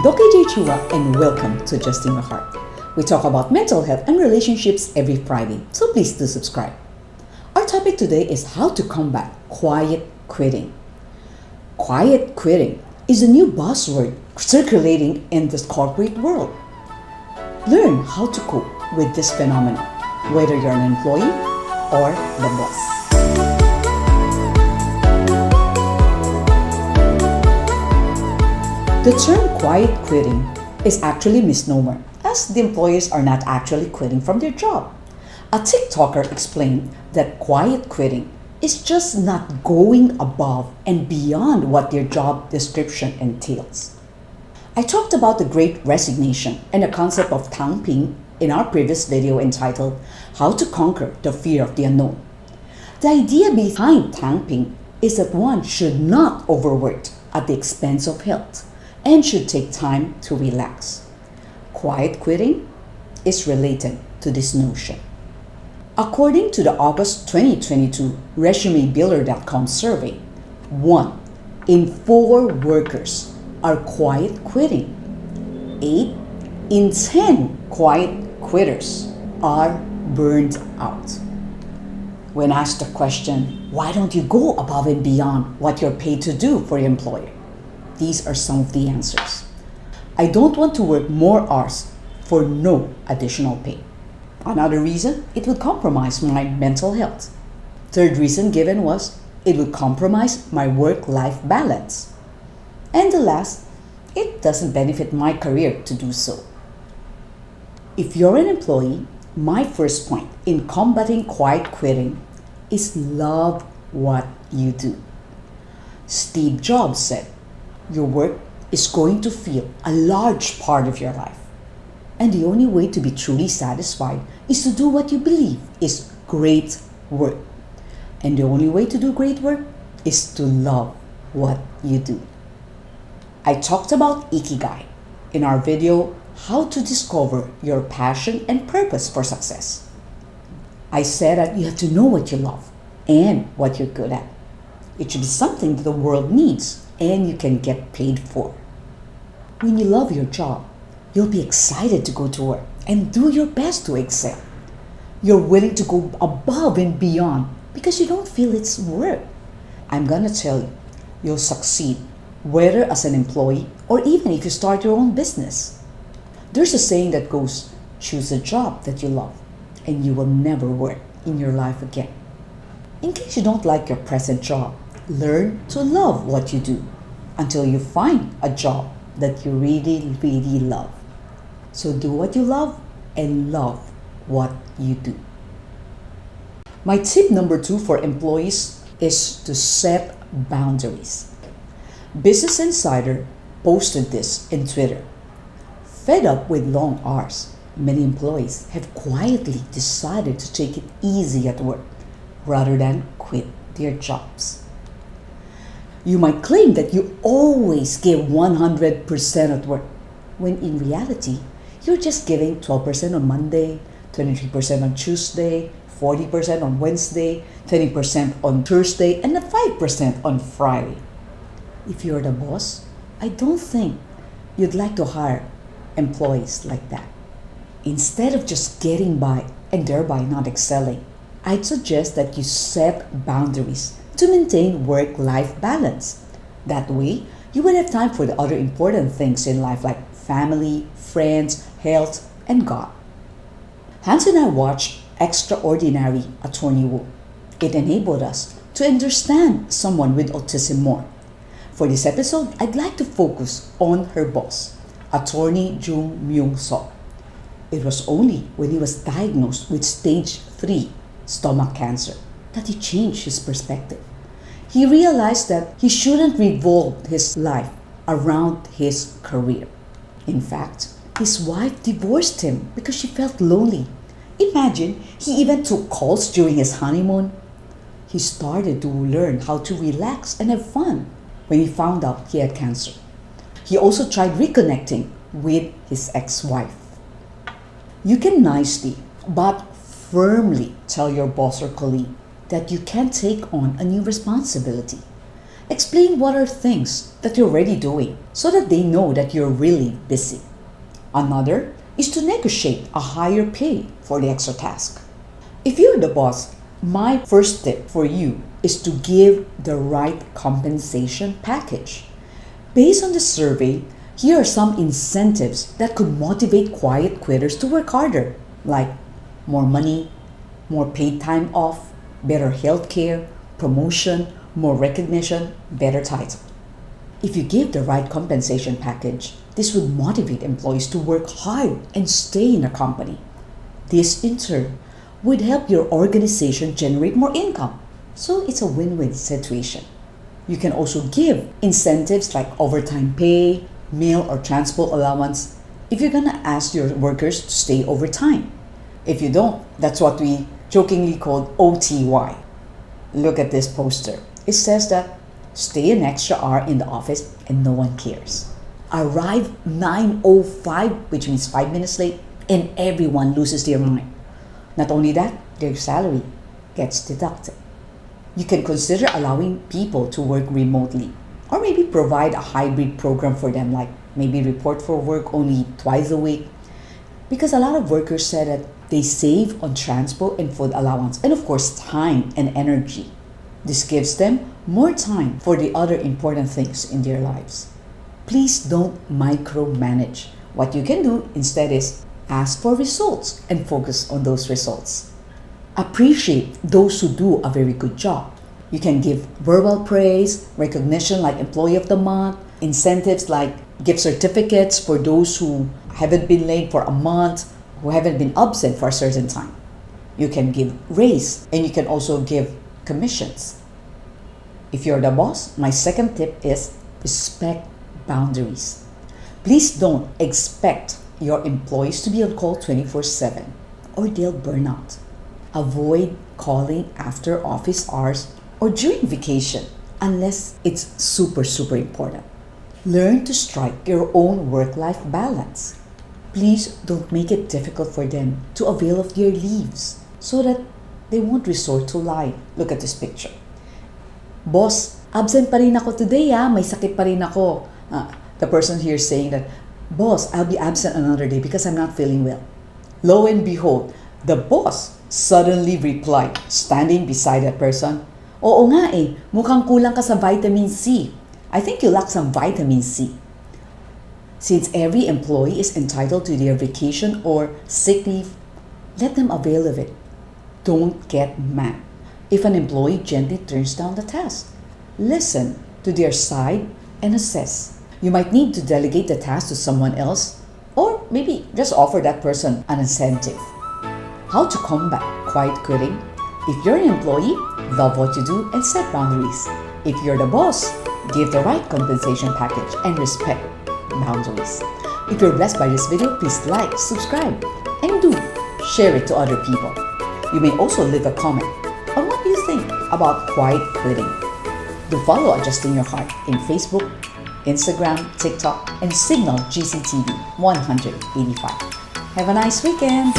Doc AJ Chua and welcome to Adjusting Your Heart. We talk about mental health and relationships every Friday, so please do subscribe. Our topic today is how to combat quiet quitting. Quiet quitting is a new buzzword circulating in this corporate world. Learn how to cope with this phenomenon, whether you're an employee or the boss. The term quiet quitting is actually a misnomer, as the employees are not actually quitting from their job. A TikToker explained that quiet quitting is just not going above and beyond what their job description entails. I talked about the Great Resignation and the concept of tamping in our previous video entitled How to Conquer the Fear of the Unknown. The idea behind tamping is that one should not overwork at the expense of health and should take time to relax. Quiet quitting is related to this notion. According to the August 2022 ResumeBuilder.com survey, 1 in 4 workers are quiet quitting. 8 in 10 quiet quitters are burned out. When asked the question, why don't you go above and beyond what you're paid to do for your employer? These are some of the answers. I don't want to work more hours for no additional pay. Another reason, it would compromise my mental health. Third reason given was, it would compromise my work-life balance. And the last, it doesn't benefit my career to do so. If you're an employee, my first point in combating quiet quitting is love what you do. Steve Jobs said, your work is going to fill a large part of your life. And the only way to be truly satisfied is to do what you believe is great work. And the only way to do great work is to love what you do. I talked about Ikigai in our video, How to Discover Your Passion and Purpose for Success. I said that you have to know what you love and what you're good at. It should be something that the world needs and you can get paid for. When you love your job, you'll be excited to go to work and do your best to excel. You're willing to go above and beyond because you don't feel it's work. I'm gonna tell you, you'll succeed whether as an employee or even if you start your own business. There's a saying that goes, choose a job that you love and you will never work in your life again. In case you don't like your present job, learn to love what you do until you find a job that you really, really love. So do what you love and love what you do. My tip number 2 for employees is to set boundaries. Business Insider posted this in Twitter. Fed up with long hours, many employees have quietly decided to take it easy at work rather than quit their jobs. You might claim that you always give 100% at work, when in reality, you're just giving 12% on Monday, 23% on Tuesday, 40% on Wednesday, 20% on Thursday, and 5% on Friday. If you're the boss, I don't think you'd like to hire employees like that. Instead of just getting by and thereby not excelling, I'd suggest that you set boundaries to maintain work-life balance. That way, you will have time for the other important things in life like family, friends, health, and God. Hans and I watched Extraordinary Attorney Woo. It enabled us to understand someone with autism more. For this episode, I'd like to focus on her boss, Attorney Jung Myung-suk. It was only when he was diagnosed with stage 3 stomach cancer that he changed his perspective. He realized that he shouldn't revolve his life around his career. In fact, his wife divorced him because she felt lonely. Imagine, he even took calls during his honeymoon. He started to learn how to relax and have fun when he found out he had cancer. He also tried reconnecting with his ex-wife. You can nicely but firmly tell your boss or colleague that you can't take on a new responsibility. Explain what are things that you're already doing so that they know that you're really busy. Another is to negotiate a higher pay for the extra task. If you're the boss, my first tip for you is to give the right compensation package. Based on the survey, here are some incentives that could motivate quiet quitters to work harder, like more money, more paid time off, better health care, promotion, more recognition, better title. If you give the right compensation package, this would motivate employees to work hard and stay in a company. This, in turn, would help your organization generate more income. So it's a win-win situation. You can also give incentives like overtime pay, meal or transport allowance if you're gonna ask your workers to stay overtime. If you don't, that's what we jokingly call OTY. Look at this poster. It says that stay an extra hour in the office and no one cares. Arrive 9:05, which means 5 minutes late, and everyone loses their mind. Not only that, their salary gets deducted. You can consider allowing people to work remotely, or maybe provide a hybrid program for them, like maybe report for work only twice a week. Because a lot of workers said that they save on transport and food allowance, and of course time and energy. This gives them more time for the other important things in their lives. Please don't micromanage. What you can do instead is ask for results and focus on those results. Appreciate those who do a very good job. You can give verbal praise, recognition like Employee of the Month, incentives like gift certificates for those who haven't been late for a month, who haven't been absent for a certain time. You can give raise, and you can also give commissions. If you're the boss, my second tip is respect boundaries. Please don't expect your employees to be on call 24/7 or they'll burn out. Avoid calling after office hours or during vacation unless it's super important. Learn to strike your own work-life balance. Please don't make it difficult for them to avail of their leaves so that they won't resort to lying. Look at this picture. Boss, absent pa rin ako today may sakit pa rin ako. The person here saying that, boss, I'll be absent another day because I'm not feeling well. Lo and behold, the boss suddenly replied, standing beside that person, oo nga mukhang kulang ka sa vitamin C. I think you lack some vitamin C. Since every employee is entitled to their vacation or sick leave, let them avail of it. Don't get mad if an employee gently turns down the task. Listen to their side and assess. You might need to delegate the task to someone else, or maybe just offer that person an incentive. How to combat quiet quitting? If you're an employee, love what you do and set boundaries. If you're the boss, give the right compensation package and respect boundaries. If you're blessed by this video, please like, subscribe, and do share it to other people. You may also leave a comment on what you think about quiet quitting. Do follow Adjusting Your Heart in Facebook, Instagram, TikTok, and Signal GCTV 185. Have a nice weekend!